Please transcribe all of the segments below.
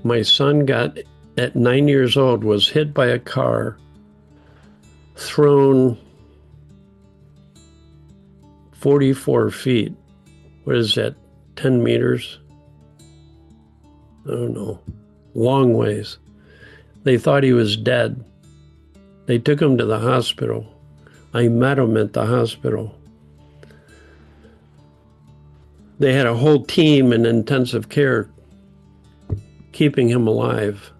My son at 9 years old, was hit by a car, thrown 44 feet. What is that, 10 meters? I don't know. Long ways. They thought he was dead. They took him to the hospital. I met him at the hospital. They had a whole team in intensive care keeping him alive.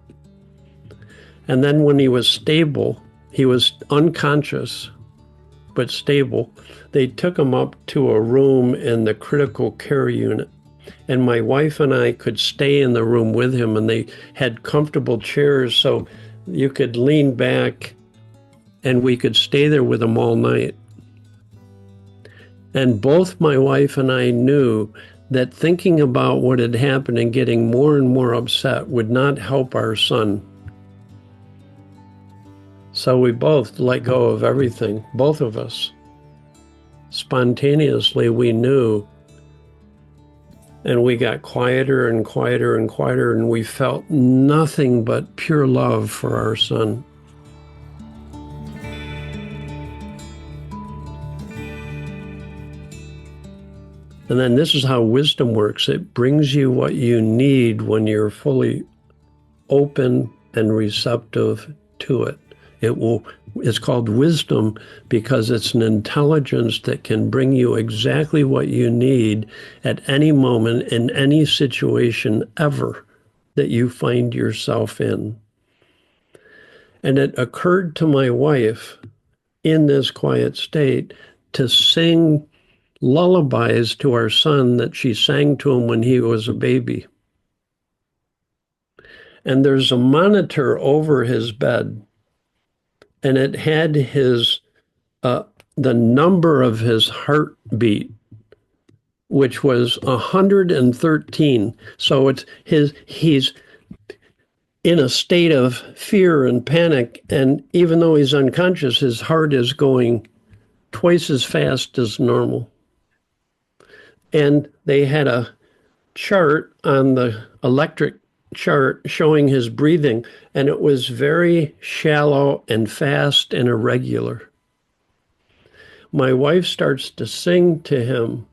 And then when he was stable, he was unconscious, but stable, they took him up to a room in the critical care unit. And my wife and I could stay in the room with him, and they had comfortable chairs so you could lean back and we could stay there with him all night. And both my wife and I knew that thinking about what had happened and getting more and more upset would not help our son. So we both let go of everything, both of us. Spontaneously, we knew, and we got quieter and quieter and quieter, and we felt nothing but pure love for our son. And then this is how wisdom works. It brings you what you need when you're fully open and receptive to it. It's called wisdom because it's an intelligence that can bring you exactly what you need at any moment in any situation ever that you find yourself in. And it occurred to my wife in this quiet state to sing lullabies to our son that she sang to him when he was a baby. And there's a monitor over his bed, and it had the number of his heartbeat, which was 113. So he's in a state of fear and panic, and even though he's unconscious, his heart is going twice as fast as normal. And they had a chart on the electric chart showing his breathing, and it was very shallow and fast and irregular. My wife starts to sing to him,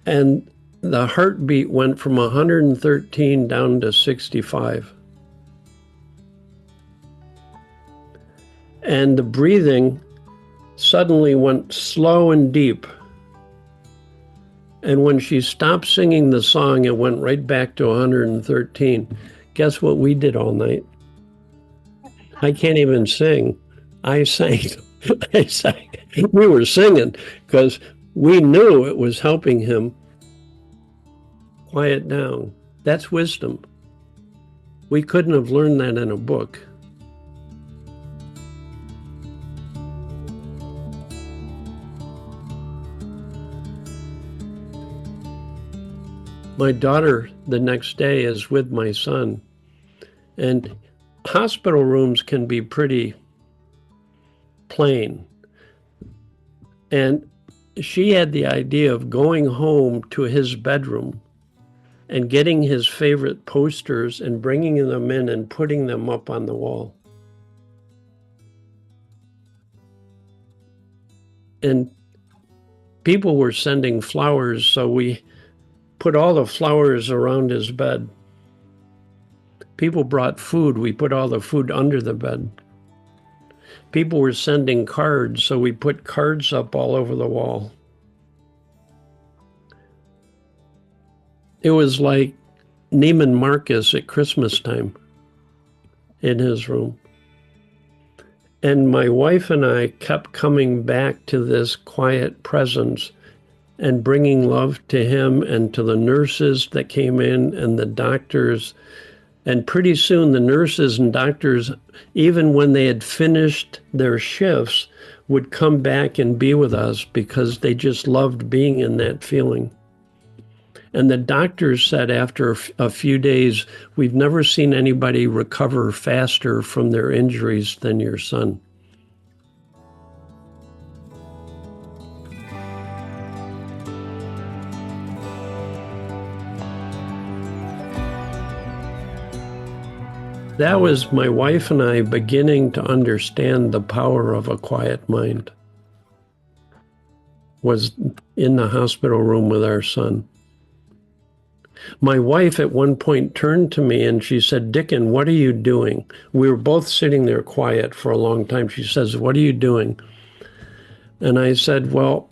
and the heartbeat went from 113 down to 65. And the breathing suddenly went slow and deep. And when she stopped singing the song, it went right back to 113. Guess what we did all night? I can't even sing. I sang. I sang. We were singing because we knew it was helping him quiet down. That's wisdom. We couldn't have learned that in a book. My daughter the next day is with my son, and hospital rooms can be pretty plain. And she had the idea of going home to his bedroom and getting his favorite posters and bringing them in and putting them up on the wall. And people were sending flowers, so we put all the flowers around his bed. People brought food. We put all the food under the bed. People were sending cards, so we put cards up all over the wall. It was like Neiman Marcus at Christmas time in his room. And my wife and I kept coming back to this quiet presence and bringing love to him and to the nurses that came in and the doctors. And pretty soon the nurses and doctors, even when they had finished their shifts, would come back and be with us because they just loved being in that feeling. And the doctors said after a few days, we've never seen anybody recover faster from their injuries than your son. That was my wife and I beginning to understand the power of a quiet mind. Was in the hospital room with our son. My wife at one point turned to me and she said, "Dicken, what are you doing?" We were both sitting there quiet for a long time. She says, "What are you doing?" And I said, "Well,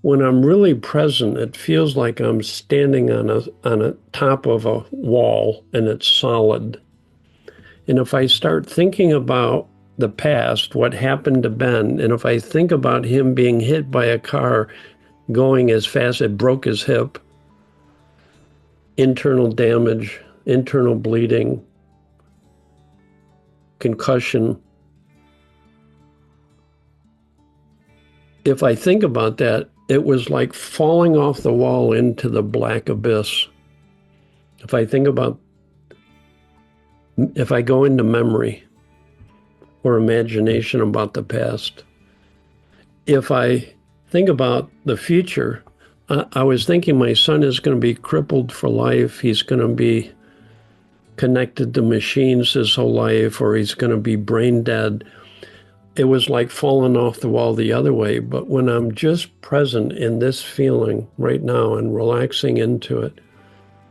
when I'm really present, it feels like I'm standing on a top of a wall and it's solid. And if I start thinking about the past, what happened to Ben, and if I think about him being hit by a car going as fast, it broke his hip, internal damage, internal bleeding, concussion. If I think about that, it was like falling off the wall into the black abyss. If I go into memory or imagination about the past, if I think about the future, I was thinking my son is going to be crippled for life. He's going to be connected to machines his whole life, or he's going to be brain dead. It was like falling off the wall the other way. But when I'm just present in this feeling right now and relaxing into it,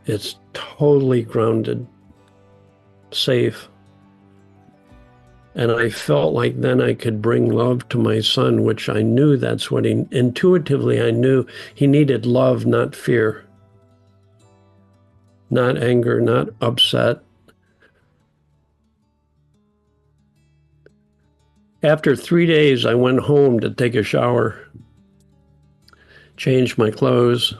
it's totally grounded, safe. And I felt like then I could bring love to my son, which I knew that's what intuitively I knew he needed love, not fear, not anger, not upset. After 3 days, I went home to take a shower, changed my clothes.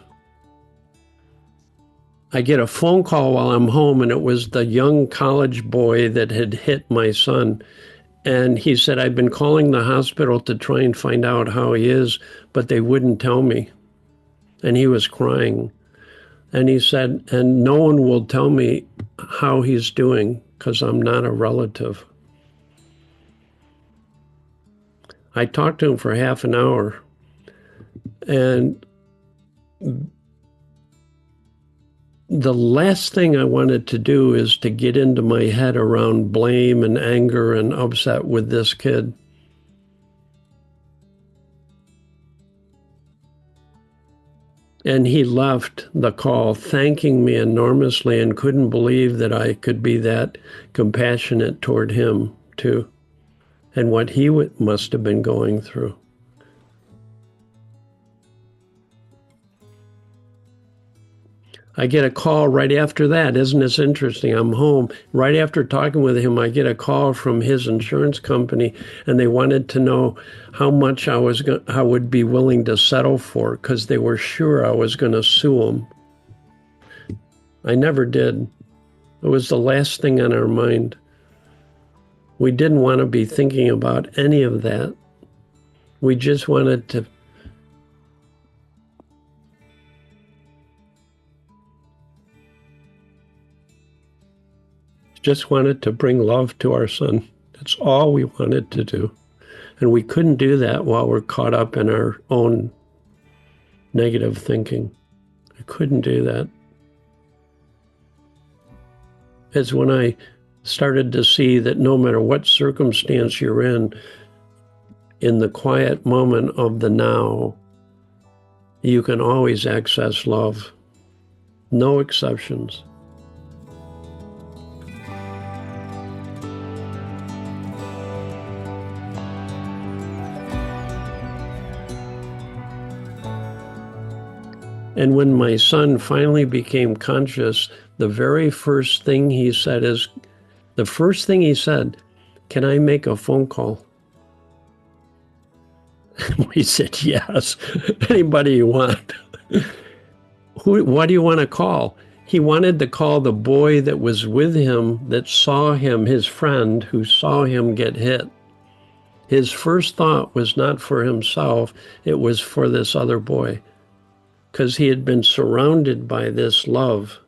I get a phone call while I'm home, and it was the young college boy that had hit my son. And he said, "I've been calling the hospital to try and find out how he is, but they wouldn't tell me." And he was crying. And he said, "And no one will tell me how he's doing because I'm not a relative." I talked to him for half an hour. And the last thing I wanted to do is to get into my head around blame and anger and upset with this kid. And he left the call thanking me enormously and couldn't believe that I could be that compassionate toward him too, and what he must have been going through. I get a call right after that. Isn't this interesting? I'm home. Right after talking with him, I get a call from his insurance company, and they wanted to know how much I would be willing to settle for, because they were sure I was going to sue him. I never did. It was the last thing on our mind. We didn't want to be thinking about any of that. We just wanted to bring love to our son. That's all we wanted to do. And we couldn't do that while we're caught up in our own negative thinking. I couldn't do that. It's when I started to see that no matter what circumstance you're in the quiet moment of the now, you can always access love. No exceptions. And when my son finally became conscious, the first thing he said, "Can I make a phone call?" We said, "Yes, anybody you want." What do you want to call? He wanted to call the boy that was with him, that saw him, his friend who saw him get hit. His first thought was not for himself, it was for this other boy, because he had been surrounded by this love.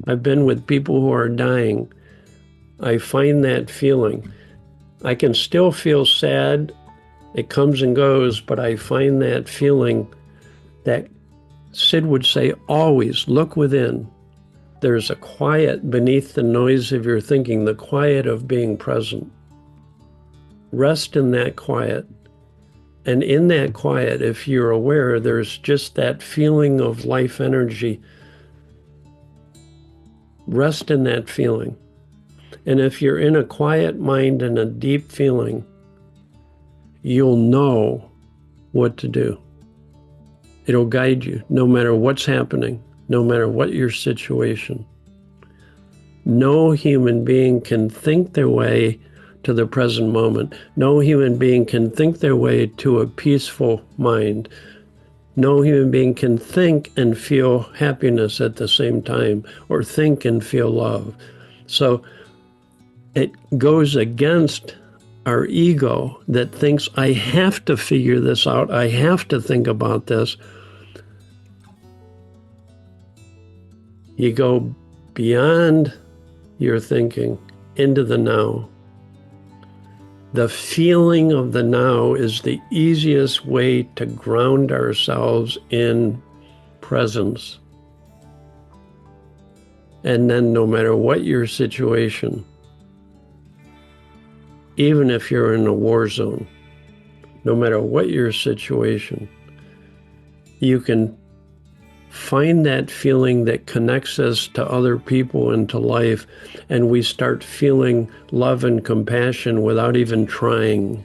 I've been with people who are dying. I find that feeling. I can still feel sad. It comes and goes, but I find that feeling, that Sid would say, always look within. There's a quiet beneath the noise of your thinking, the quiet of being present. Rest in that quiet. And in that quiet, if you're aware, there's just that feeling of life energy. Rest in that feeling. And if you're in a quiet mind and a deep feeling, you'll know what to do. It'll guide you no matter what's happening, no matter what your situation. No human being can think their way to the present moment. No human being can think their way to a peaceful mind. No human being can think and feel happiness at the same time, or think and feel love. So it goes against our ego that thinks, I have to figure this out. I have to think about this. You go beyond your thinking into the now. The feeling of the now is the easiest way to ground ourselves in presence. And then no matter what your situation, even if you're in a war zone, no matter what your situation, you can find that feeling that connects us to other people and to life, and we start feeling love and compassion without even trying.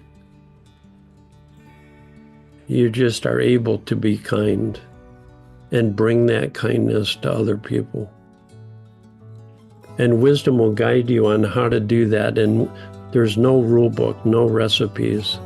You just are able to be kind and bring that kindness to other people. And wisdom will guide you on how to do that, and there's no rule book, no recipes.